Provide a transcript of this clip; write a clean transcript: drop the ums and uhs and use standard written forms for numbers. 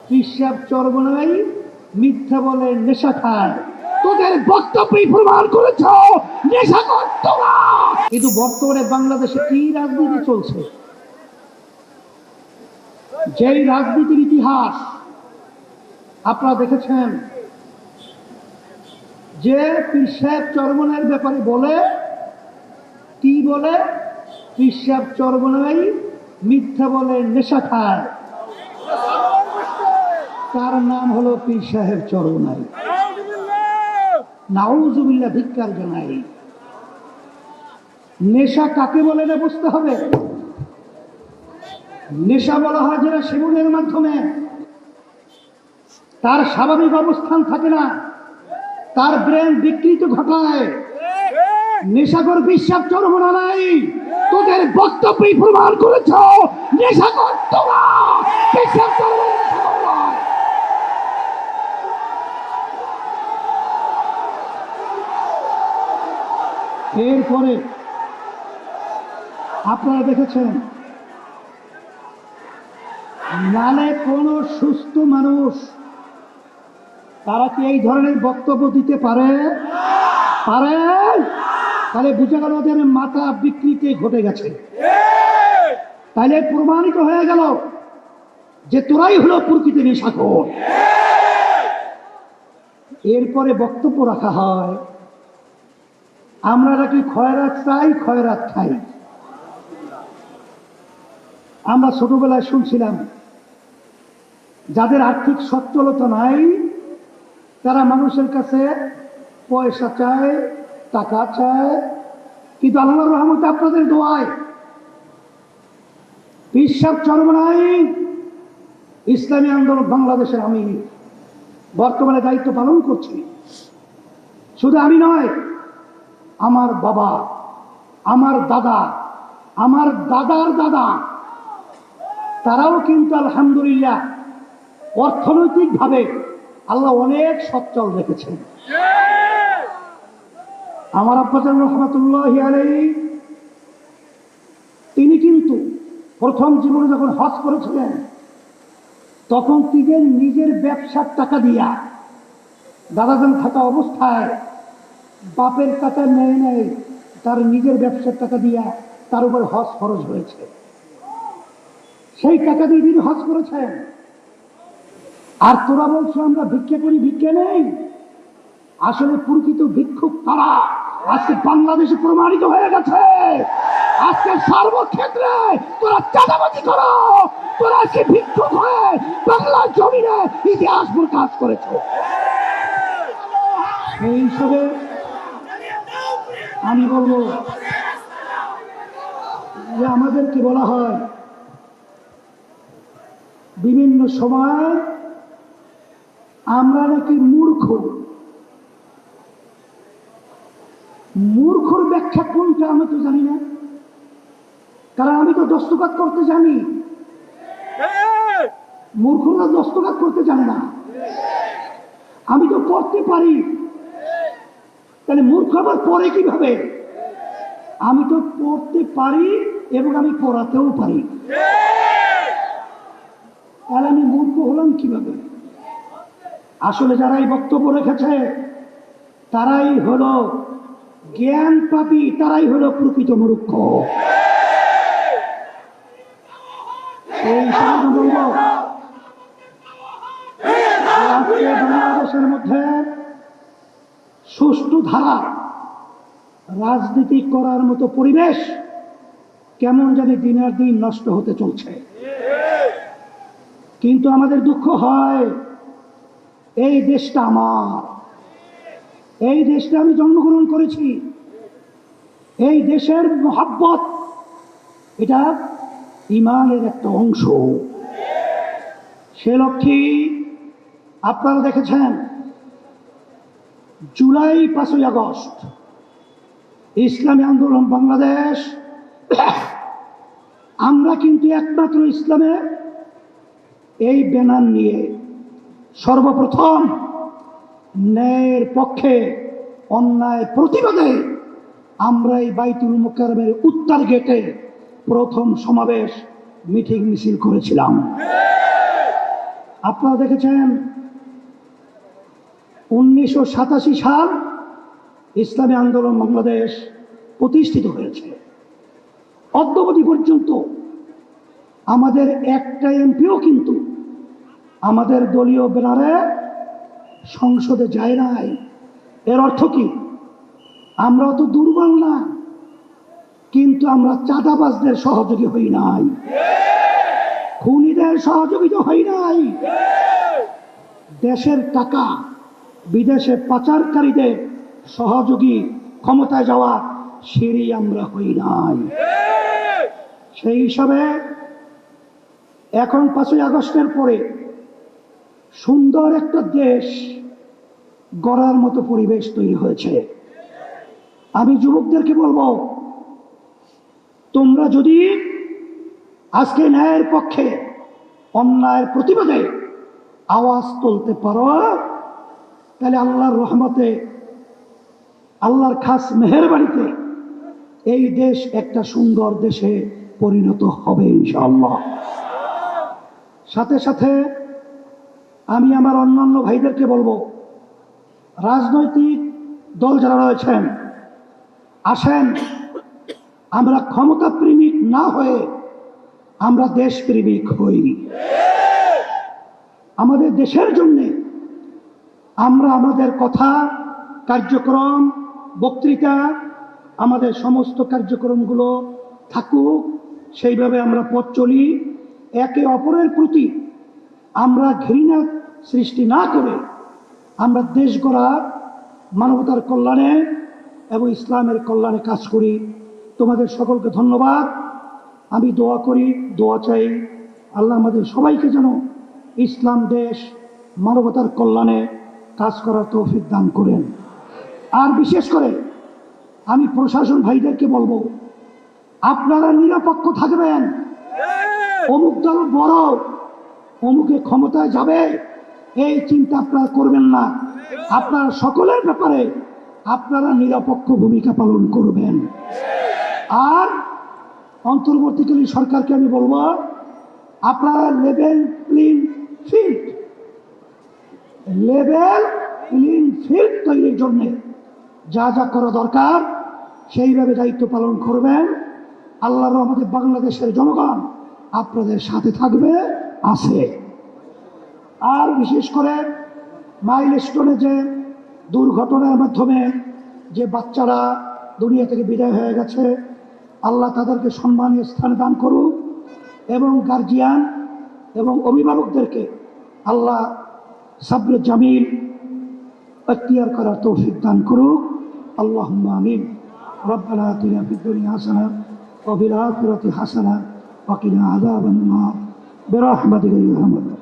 পিসাব চর্বনাই, মিথ্যা বলে, নেশা খায়। তোদের বক্তব্যই প্রমাণ করেছ নেশা করতো না। কিন্তু বর্তমানে বাংলাদেশে কি রাজনীতি চলছে, যেই রাজনীতির ইতিহাস আপনারা দেখেছেন, যে পিসাব চর্বনের ব্যাপারে বলে, কি বলে, পিসাব চর্বনাই, মিথ্যা বলে, নেশা খায়, তার নাম হলো পীর সাহেব চরমনাই। নাউজুবিল্লাহ, ধিক্কার জানাই। নেশা কাকে বলে না বুঝতে হবে। নেশা বলা হয় যেটা সেবনের মাধ্যমে তার স্বাভাবিক অবস্থান থাকে না, তার ব্রেন বিকৃত ঘটায়। নেশাকর পিসাব চরমনাই, তোদের বক্তব্যই প্রমাণ করেছ নেশা করতো না। পিসাব চরমনাই এরপরে আপনারা দেখেছেন, নালে কোন সুস্থ মানুষ তারা কি এই ধরনের বক্তব্য দিতে পারে? তাহলে বুঝে গেল ওদের মাথা বিকৃতি ঘটে গেছে। তাহলে প্রমাণিত হয়ে গেল যে তোরাই হলো প্রকৃত নেশাখোর। এরপরে বক্তব্য রাখা হয়, আমরা নাকি খয়রাত চাই, খয়রাত খাই। আমরা ছোটবেলায় শুনছিলাম, যাদের আর্থিক সচ্ছলতা নাই তারা মানুষের কাছে পয়সা চায়, টাকা চায়। কিন্তু আল্লাহর রহমতে আপনাদের দোয়ায় পিসাব চরমনাই ইসলামী আন্দোলন বাংলাদেশের আমি বর্তমানে দায়িত্ব পালন করছি। শুধু আমি নয়, আমার বাবা, আমার দাদা, আমার দাদার দাদা, তারাও কিন্তু আলহামদুলিল্লাহ অর্থনৈতিকভাবে আল্লাহ অনেক সচ্ছল রেখেছেন। আমার আব্বাজান রহমাতুল্লাহি আলাইহি, তিনি কিন্তু প্রথম জীবনে যখন হজ করেছিলেন তখন তিনি নিজের ব্যবসার টাকা দিয়া, দাদাজান থাকা অবস্থায় বাপের টাকা নেয় নেই, তার নিজের ব্যবসার টাকা দিয়া তার উপর হজ খরচ হয়েছে। সেই টাকা দিয়ে তিনি হজ করেছেন। আর তোরা বলছো আমরা ভিক্ষা করি, ভিক্ষা নেই। আসলে প্রকৃত ভিক্ষুক তারা আজকে বাংলাদেশে প্রমাণিত হয়ে গেছে। আজকে সর্বক্ষেত্রে তোরা চাঁদাবাজি করো, তোরা আজকে ভিক্ষুক হয়ে বাংলার জমিনে ইতিহাস প্রকাশ করেছে। এই হিসেবে আমি বলবো যে আমাদেরকে বলা হয় বিভিন্ন সময় আমরা নাকি মূর্খ। মূর্খর ব্যাখ্যা কোনটা আমি তো জানি না, কারণ আমি তো দস্তখত করতে জানি। মূর্খরা দস্তখত করতে জানে না, আমি তো পড়তে পারি। তাহলে মূর্খ আবার পড়ে কিভাবে? আমি তো পড়তে পারি এবং আমি পড়াতেও পারি, তাহলে আমি মূর্খ হলাম কিভাবে? আসলে যারা এই বক্তব্য রেখেছে তারাই হলো জ্ঞান পাপী, তারাই হলো প্রকৃত মূর্খ। এই হিসাবে বলব আজকে বাংলাদেশের মধ্যে সুষ্ঠু ধারা রাজনীতি করার মতো পরিবেশ কেমন জানি দিনের দিন নষ্ট হতে চলছে। কিন্তু আমাদের দুঃখ হয়, এই দেশটা আমার, এই দেশটা আমি জন্মগ্রহণ করেছি, এই দেশের মহাব্বত এটা ঈমানের একটা অংশ। সে লক্ষ্যে আপনারা দেখেছেন জুলাই 5ই আগস্ট ইসলামী আন্দোলন বাংলাদেশ, আমরা কিন্তু একমাত্র ইসলামের এই ব্যানার নিয়ে সর্বপ্রথম ন্যায়ের পক্ষে অন্যায় প্রতিবাদে আমরা এই বাইতুল মুকাররমের উত্তর গেটে প্রথম সমাবেশ মিটিং মিছিল করেছিলাম। আপনারা দেখেছেন 1987 সাল ইসলামী আন্দোলন বাংলাদেশ প্রতিষ্ঠিত হয়েছে। অদ্যাবধি পর্যন্ত আমাদের একটা এমপিও কিন্তু আমাদের দলীয় ব্যানারে সংসদে যায় নাই। এর অর্থ কি? আমরা তো দুর্বল না, কিন্তু আমরা চাঁদাবাজদের সহযোগী হই নাই, খুনিদের সহযোগিতা হই নাই, দেশের টাকা বিদেশে পাচারকারীদের সহযোগী ক্ষমতায় যাওয়া সিঁড়ি আমরা হই নাই। সেই হিসাবে এখন 5ই আগস্টের পরে সুন্দর একটা দেশ গড়ার মতো পরিবেশ তৈরি হয়েছে। আমি যুবকদেরকে বলবো, তোমরা যদি আজকে ন্যায়ের পক্ষে অন্যায়ের প্রতিবাদে আওয়াজ তুলতে পারো, তাহলে আল্লাহর রহমতে, আল্লাহর খাস মেহেরবাড়িতে এই দেশ একটা সুন্দর দেশে পরিণত হবে ইনশাআল্লাহ। সাথে সাথে আমি আমার অন্যান্য ভাইদেরকে বলবো, রাজনৈতিক দল যারা রয়েছেন, আসেন আমরা ক্ষমতা প্রেমিক না হয়ে আমরা দেশ প্রেমিক হই। আমাদের দেশের জন্যে আমরা আমাদের কথা, কার্যক্রম, বক্তৃতা, আমাদের সমস্ত কার্যক্রমগুলো থাকুক, সেইভাবে আমরা পথ চলি। একে অপরের প্রতি আমরা ঘৃণা সৃষ্টি না করে আমরা দেশ গড়া, মানবতার কল্যাণে এবং ইসলামের কল্যাণে কাজ করি। তোমাদের সকলকে ধন্যবাদ। আমি দোয়া করি, দোয়া চাই, আল্লাহ আমাদের সবাইকে যেন ইসলাম দেশ, মানবতার কল্যাণে কাজ করার তৌফিক দান করেন। আর বিশেষ করে আমি প্রশাসন ভাইদেরকে বলবো, আপনারা নিরপেক্ষ থাকবেন। অমুক দল বড়, অমুকে ক্ষমতায় যাবে, এই চিন্তা আপনারা করবেন না। আপনারা সকলের ব্যাপারে আপনারা নিরপেক্ষ ভূমিকা পালন করবেন। আর অন্তর্বর্তীকালীন সরকারকে আমি বলবো, আপনারা লেভেল প্লেইং ফিল্ড তৈরির জন্য যা যা করা দরকার সেইভাবে দায়িত্ব পালন করবেন। আল্লাহর রহমতে বাংলাদেশের জনগণ আপনাদের সাথে থাকবে, আছে। আর বিশেষ করে মাইলস্টোনে যে দুর্ঘটনার মাধ্যমে যে বাচ্চারা দুনিয়া থেকে বিদায় হয়ে গেছে, আল্লাহ তাদেরকে সম্মানীয় স্থান দান করুক এবং গার্জিয়ান এবং অভিভাবকদেরকে আল্লাহ সাবরে জামিল এখতিয়ার করার তৌফিক দান করুক। আল্লাহুম্মা আমিন। রব্বানা আতিনা ফিদ দুনিয়া হাসানা ওয়া ফিল আখিরাতি হাসানা ওয়া কিনা আযাবান নার বিরহমাতিকা ইয়া আরহামার রাহিমিন।